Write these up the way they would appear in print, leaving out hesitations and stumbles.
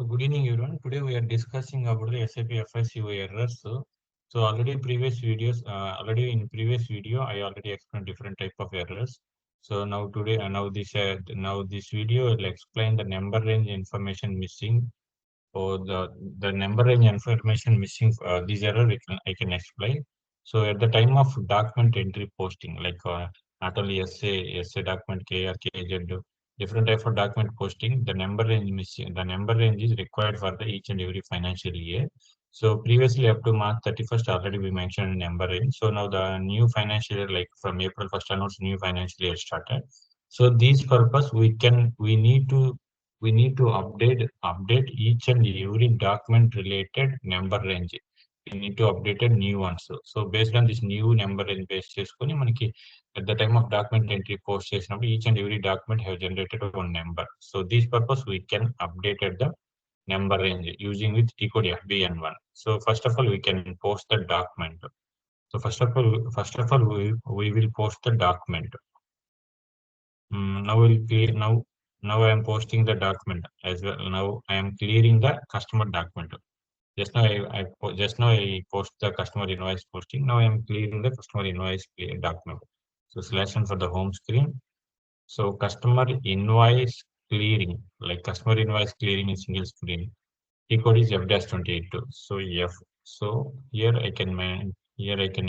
So good evening everyone. Today we are discussing about the SAP FICO errors. So already in previous video, I already explained different type of errors. So now this video will explain the number range information missing or the number range information missing. This error I can explain. So at the time of document entry posting, like not only SA document K or KZ, different type of document posting, the number range missing. The number range is required for the each and every financial year. So previously up to March 31st already we mentioned number range. So now the new financial year, like from April 1st onwards, new financial year started. So these purpose we need to update each and every document related number range. We need to update a new one. So based on this new number range based చేసుకొని మనకి at the time of document entry post చేసినప్పుడు each and every document have generated one number. So this purpose we can update the number range using with T-code FBN1. So first of all we can post the document. So first of all we will post the document. Now I am posting the document as well. Now I am clearing the customer document. Just now I post the customer invoice posting. Now I am clearing the customer invoice document. So selection for the home screen. So customer invoice clearing, like customer invoice clearing in single screen. T code is F-28. So F. So here I can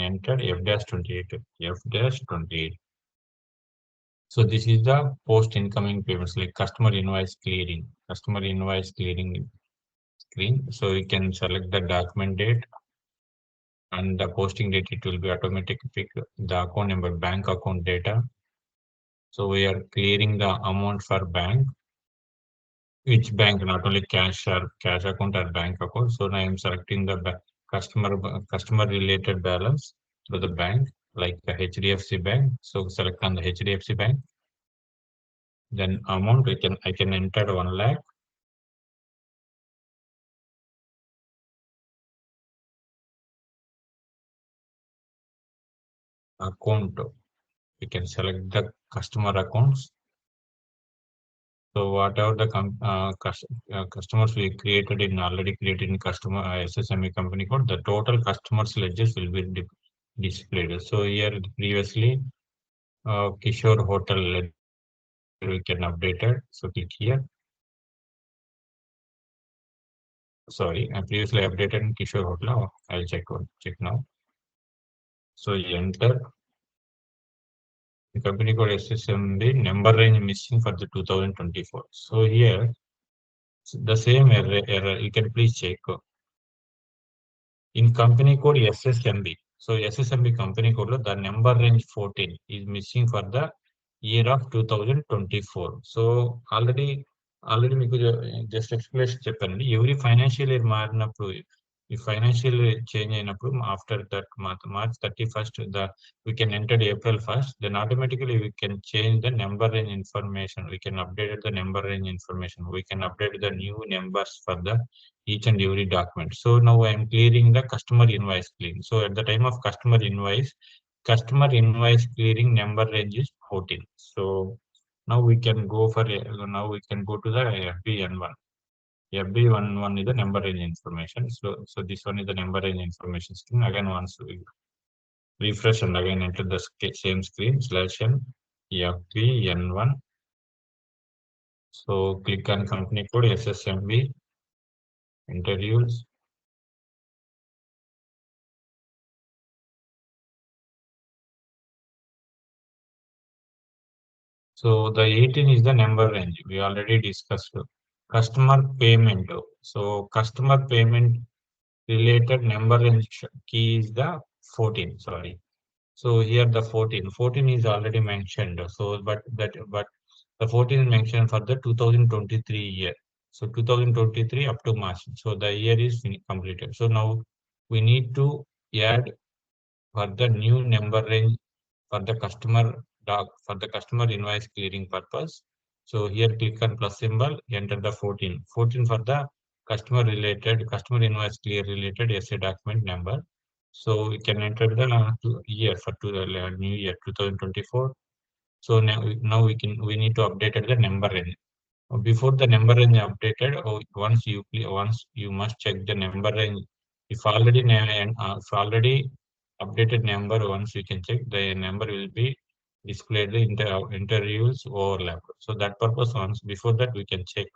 enter F-28. F-28. So this is the post incoming payments, like customer invoice clearing screen. So you can select the document date and the posting date. It will be automatic pick the account number, bank account data. So we are clearing the amount for bank, which bank, not only cash or cash account or bank account. So now I am selecting the customer related balance to the bank, like the HDFC bank. So select on the HDFC bank. Then amount I can enter 1 lakh. Account, we can select the customer accounts. So whatever the customers we already created in customer SSMB company code, the total customers ledgers will be displayed. So here previously Kishore Hotel ledger we can update it. So click here. Sorry, I previously updated in Kishore Hotel. I'll check now. So you enter the company code SSMB number range missing for the 2024. So here the same error you can please check in company code SSMB. So SSMB company code the number range 14 is missing for the year of 2024. So already మీకు just explanation చెప్పానండి. Every financial year మారినప్పుడు ఈ financial change అయినప్పుడు after that March 31st we can enter April 1st, then automatically we can change the number range information. We can update the number range information. We can update the new numbers for the each and every document. So now I am clearing the customer invoice clearing. So at the time of customer invoice clearing number range is 14. So now we can go to the FBN1. FB11 is the number range information. So this one is the number range information screen. Again, once we refresh and again enter the same screen /n FBN1. So click on company code SSMB, interviews. So the 18 is the number range we already discussed. Customer payment. So customer payment related number range key is the 14. Sorry. So here the 14 is already mentioned. So but the 14 is mentioned for the 2023 year. So 2023 up to March. So the year is completed. So now we need to add for the new number range for the customer invoice clearing purpose. So here click on plus symbol, enter the 14 for the customer invoice clear related SA document number. So we can enter the year for the new year 2024. So now we need to update the number range. before the number range updated, once you must check the number range. If already updated number, once you can check the number will be displayed in the interviews overlap. So that purpose once before that we can check.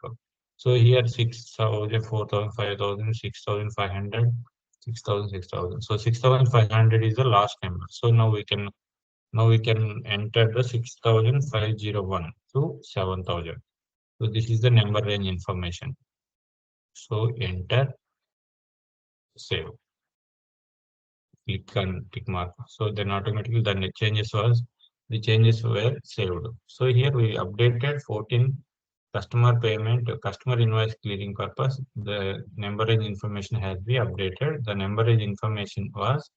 So here 6,000, 4,000, 5,000, 6,500, 6,000, 6,000. So 6,500 is the last number. So now we can enter the 6,501 to 7,000. So this is the number range information. So enter, save, click on tick mark. So then automatically the changes were saved. So here we updated 14 customer payment, customer invoice clearing purpose. The number range information has been updated. The number range information was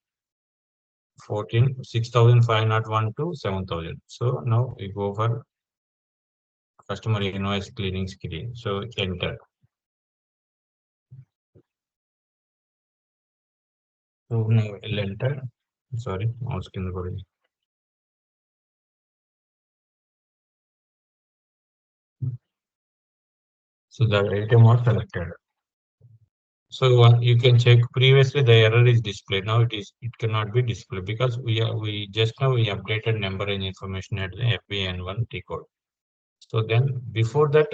14 6,501 to 7,000. So now we go for customer invoice clearing screen. So enter. So now we'll enter. Sorry, mouse కింద పడింది. So the item was selected. So you can check previously the error is displayed. Now it cannot be displayed because we just now we updated number and information at the FBN1 T code. So then before that,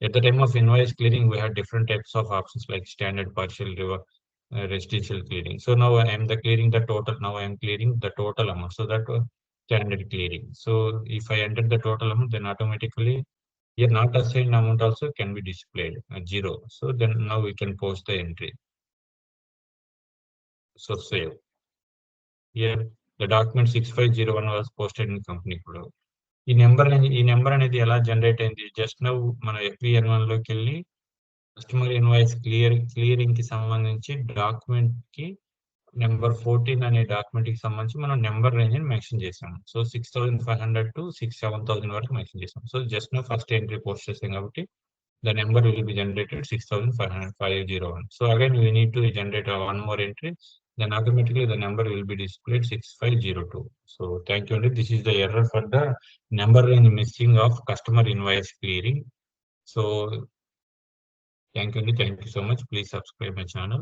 at the time of invoice clearing, we had different types of options like standard, partial, residential clearing. So now I am the clearing the total. Now I am clearing the total amount. So that standard clearing. So if I enter the total amount, then automatically here not assigned amount also can be displayed zero. So then now we can post the entry. So save. Here the document 6501 was posted in company code. ఈ number అనేది ఎలా generate అయింది just now మన FBN1 లోకి వెళ్ళి customer invoice clearing కి సంబంధించి document కి నెంబర్ 14 అనే డాక్యుమెంట్ కి సంబంధించి మనం నెంబర్ రేంజ్ ని మెన్షన్ చేసాం. సో 6,500 టు 7,000 వరకు మెన్షన్ చేసాం. So just no first entry post చేసాం కాబట్టి the number will be generated 6,501. So again, we need to generate one more entry. Then automatically the number will be displayed 6502. So thank you. This is the error for the number range missing of customer invoice clearing. So thank you. Thank you so much. Please subscribe my channel.